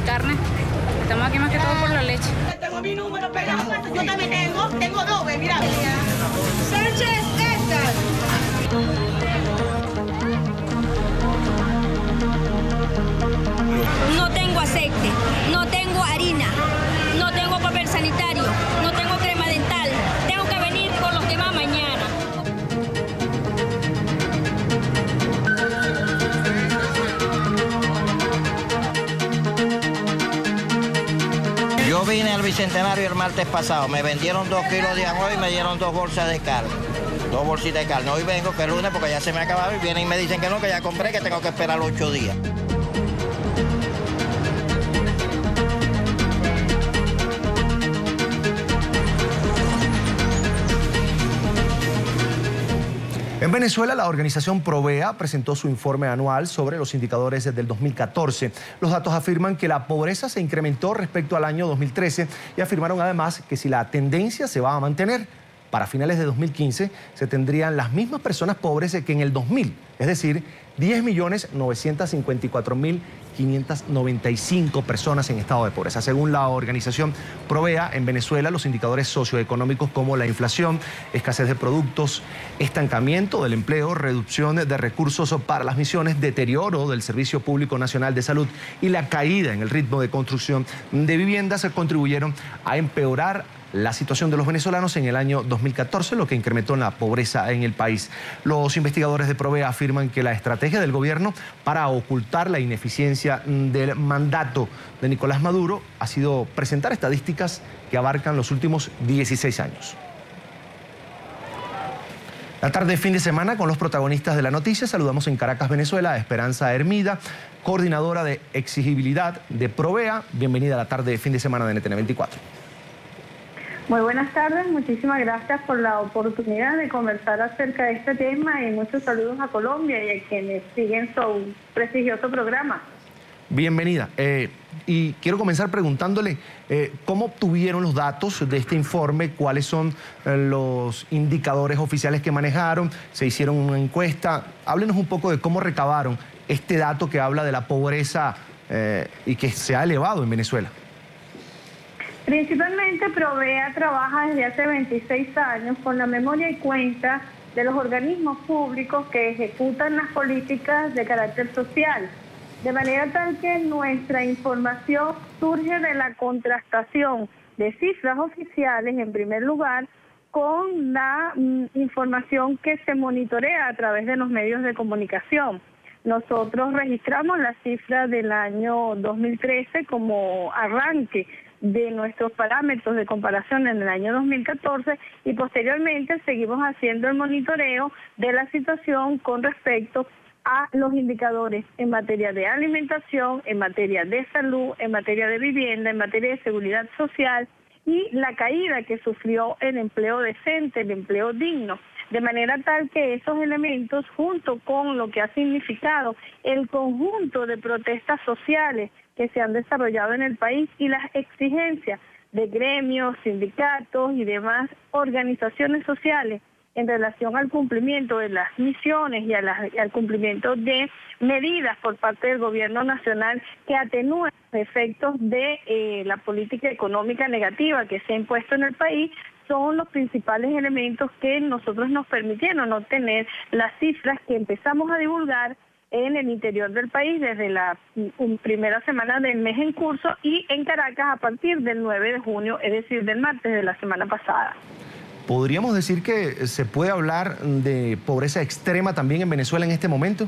carne. Estamos aquí más que todo por la leche. Tengo mi número pegado, yo también tengo dos, mira. Sánchez Edgar. No tengo aceite, no tengo harina, no tengo papel sanitario, no tengo crema dental. Tengo que venir por los que va mañana. Yo vine al Bicentenario el martes pasado, me vendieron 2 kilos de arroz y me dieron 2 bolsas de carne. 2 bolsitas de carne. Hoy vengo que el lunes porque ya se me acabaron y vienen y me dicen que no, que ya compré, que tengo que esperar 8 días. En Venezuela, la organización Provea presentó su informe anual sobre los indicadores del 2014. Los datos afirman que la pobreza se incrementó respecto al año 2013 y afirmaron además que si la tendencia se va a mantener, para finales de 2015 se tendrían las mismas personas pobres que en el 2000, es decir, 10.954.595 personas en estado de pobreza. Según la organización Provea, en Venezuela los indicadores socioeconómicos como la inflación, escasez de productos, estancamiento del empleo, reducción de recursos para las misiones, deterioro del Servicio Público Nacional de Salud y la caída en el ritmo de construcción de viviendas contribuyeron a empeorar la situación de los venezolanos en el año 2014, lo que incrementó la pobreza en el país. Los investigadores de Provea afirman que la estrategia del gobierno para ocultar la ineficiencia del mandato de Nicolás Maduro ha sido presentar estadísticas que abarcan los últimos 16 años. La tarde de fin de semana con los protagonistas de la noticia. Saludamos en Caracas, Venezuela, a Esperanza Hermida, coordinadora de exigibilidad de Provea. Bienvenida a la tarde de fin de semana de NTN 24. Muy buenas tardes, muchísimas gracias por la oportunidad de conversar acerca de este tema y muchos saludos a Colombia y a quienes siguen su prestigioso programa. Bienvenida. Y quiero comenzar preguntándole cómo obtuvieron los datos de este informe, cuáles son los indicadores oficiales que manejaron, se hicieron una encuesta. Háblenos un poco de cómo recabaron este dato que habla de la pobreza y que se ha elevado en Venezuela. Principalmente Provea trabaja desde hace 26 años con la memoria y cuenta de los organismos públicos que ejecutan las políticas de carácter social, de manera tal que nuestra información surge de la contrastación de cifras oficiales en primer lugar con la información que se monitorea a través de los medios de comunicación. Nosotros registramos la cifra del año 2013 como arranque de nuestros parámetros de comparación en el año 2014 y posteriormente seguimos haciendo el monitoreo de la situación con respecto a los indicadores en materia de alimentación, en materia de salud, en materia de vivienda, en materia de seguridad social y la caída que sufrió el empleo decente, el empleo digno. De manera tal que esos elementos, junto con lo que ha significado el conjunto de protestas sociales que se han desarrollado en el país y las exigencias de gremios, sindicatos y demás organizaciones sociales en relación al cumplimiento de las misiones y al cumplimiento de medidas por parte del gobierno nacional que atenúen los efectos de la política económica negativa que se ha impuesto en el país, son los principales elementos que nosotros nos permitieron obtener las cifras que empezamos a divulgar en el interior del país desde la primera semana del mes en curso y en Caracas a partir del 9 de junio, es decir, del martes de la semana pasada. ¿Podríamos decir que se puede hablar de pobreza extrema también en Venezuela en este momento?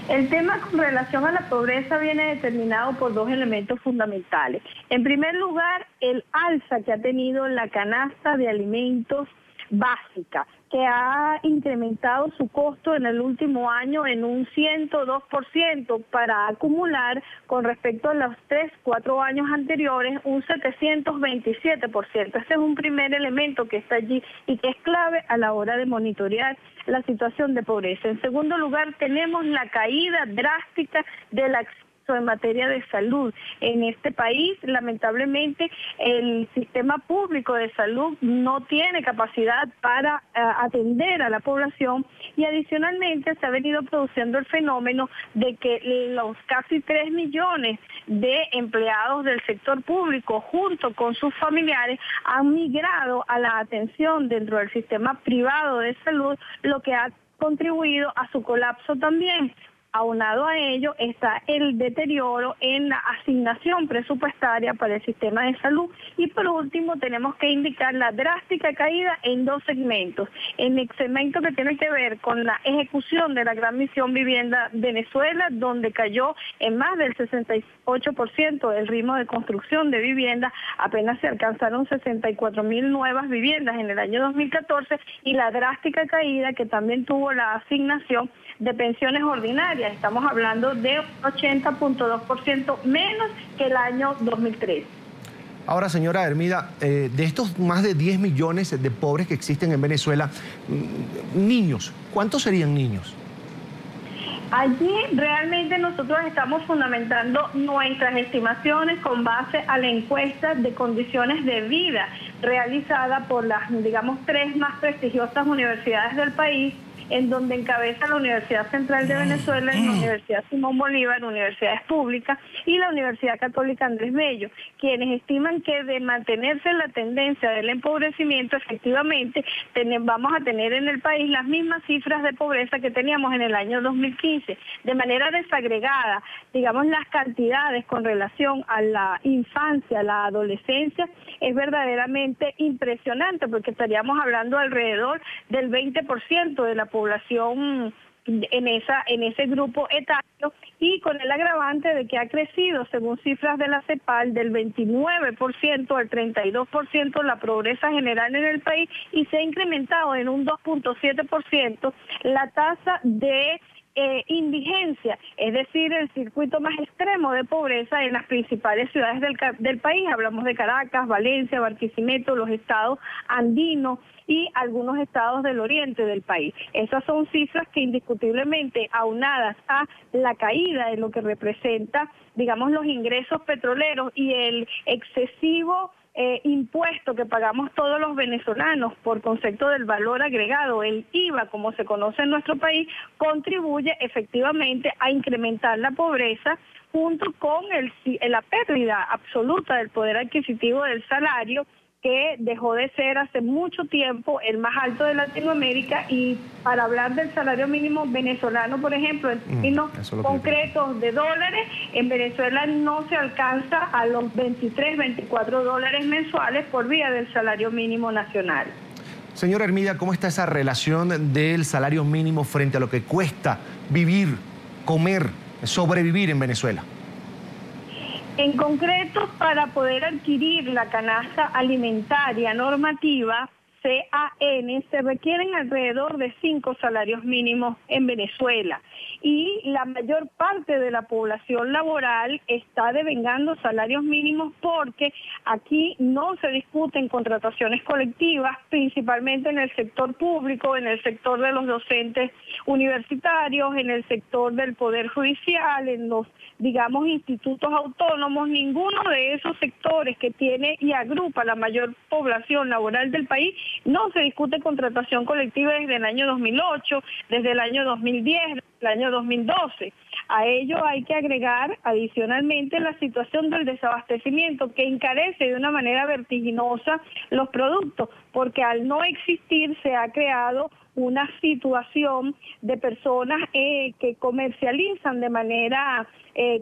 El tema con relación a la pobreza viene determinado por dos elementos fundamentales. En primer lugar, el alza que ha tenido la canasta de alimentos básica, que ha incrementado su costo en el último año en un 102% para acumular con respecto a los 3-4 años anteriores un 727%. Este es un primer elemento que está allí y que es clave a la hora de monitorear la situación de pobreza. En segundo lugar, tenemos la caída drástica del acceso colapso en materia de salud. En este país, lamentablemente, el sistema público de salud no tiene capacidad para atender a la población, y adicionalmente se ha venido produciendo el fenómeno de que los casi 3 millones de empleados del sector público, junto con sus familiares, han migrado a la atención dentro del sistema privado de salud, lo que ha contribuido a su colapso también. Aunado a ello está el deterioro en la asignación presupuestaria para el sistema de salud. Y por último tenemos que indicar la drástica caída en 2 segmentos. En el segmento que tiene que ver con la ejecución de la Gran Misión Vivienda Venezuela, donde cayó en más del 68% el ritmo de construcción de vivienda, apenas se alcanzaron 64.000 nuevas viviendas en el año 2014, y la drástica caída que también tuvo la asignación de pensiones ordinarias. Estamos hablando de 80.2% menos que el año 2003. Ahora, señora Hermida, de estos más de 10 millones de pobres que existen en Venezuela, niños, ¿cuántos serían niños? Allí realmente nosotros estamos fundamentando nuestras estimaciones con base a la encuesta de condiciones de vida realizada por las, digamos, 3 más prestigiosas universidades del país, en donde encabeza la Universidad Central de Venezuela, la Universidad Simón Bolívar, universidades públicas, y la Universidad Católica Andrés Bello, quienes estiman que de mantenerse la tendencia del empobrecimiento, efectivamente vamos a tener en el país las mismas cifras de pobreza que teníamos en el año 2015, de manera desagregada. Digamos, las cantidades con relación a la infancia, a la adolescencia, es verdaderamente impresionante, porque estaríamos hablando alrededor del 20% de la población en ese grupo etario, y con el agravante de que ha crecido, según cifras de la CEPAL, del 29% al 32% la pobreza general en el país, y se ha incrementado en un 2.7% la tasa de indigencia, es decir, el circuito más extremo de pobreza en las principales ciudades del país. Hablamos de Caracas, Valencia, Barquisimeto, los estados andinos y algunos estados del oriente del país. Esas son cifras que indiscutiblemente, aunadas a la caída de lo que representa, digamos, los ingresos petroleros y el excesivo impuesto que pagamos todos los venezolanos por concepto del valor agregado, el IVA, como se conoce en nuestro país, contribuye efectivamente a incrementar la pobreza, junto con la pérdida absoluta del poder adquisitivo del salario, que dejó de ser hace mucho tiempo el más alto de Latinoamérica. Y para hablar del salario mínimo venezolano, por ejemplo, en términos concretos de dólares, en Venezuela no se alcanza a los 23, 24 dólares mensuales por vía del salario mínimo nacional. Señora Hermida, ¿cómo está esa relación del salario mínimo frente a lo que cuesta vivir, comer, sobrevivir en Venezuela? En concreto, para poder adquirir la canasta alimentaria normativa, CAN, se requieren alrededor de 5 salarios mínimos en Venezuela, y la mayor parte de la población laboral está devengando salarios mínimos, porque aquí no se discuten contrataciones colectivas, principalmente en el sector público, en el sector de los docentes universitarios, en el sector del Poder Judicial, en los, digamos, institutos autónomos. Ninguno de esos sectores que tiene y agrupa la mayor población laboral del país no se discute contratación colectiva desde el año 2008, desde el año 2010, desde el año 2012. A ello hay que agregar adicionalmente la situación del desabastecimiento, que encarece de una manera vertiginosa los productos, porque al no existir se ha creado una situación de personas que comercializan de manera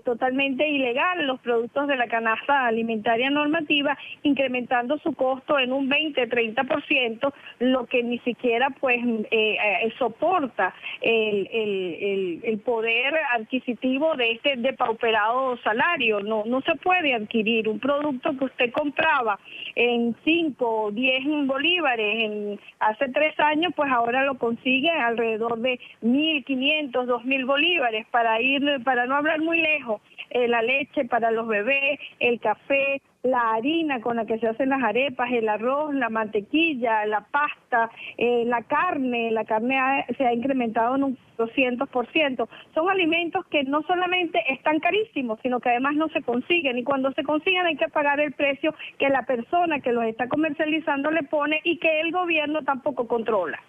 totalmente ilegal los productos de la canasta alimentaria normativa, incrementando su costo en un 20-30%, lo que ni siquiera pues soporta el poder adquisitivo de este depauperado salario. No se puede adquirir un producto que usted compraba en 5 o 10 bolívares hace 3 años, pues ahora lo consigue alrededor de 1.500, 2.000 bolívares, para no hablar muy lejos. La leche para los bebés, el café, la harina con la que se hacen las arepas, el arroz, la mantequilla, la pasta, la carne se ha incrementado en un 200%. Son alimentos que no solamente están carísimos, sino que además no se consiguen, y cuando se consiguen hay que pagar el precio que la persona que los está comercializando le pone y que el gobierno tampoco controla.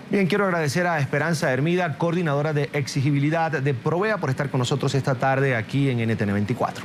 Bien, quiero agradecer a Esperanza Hermida, coordinadora de exigibilidad de Provea, por estar con nosotros esta tarde aquí en NTN 24.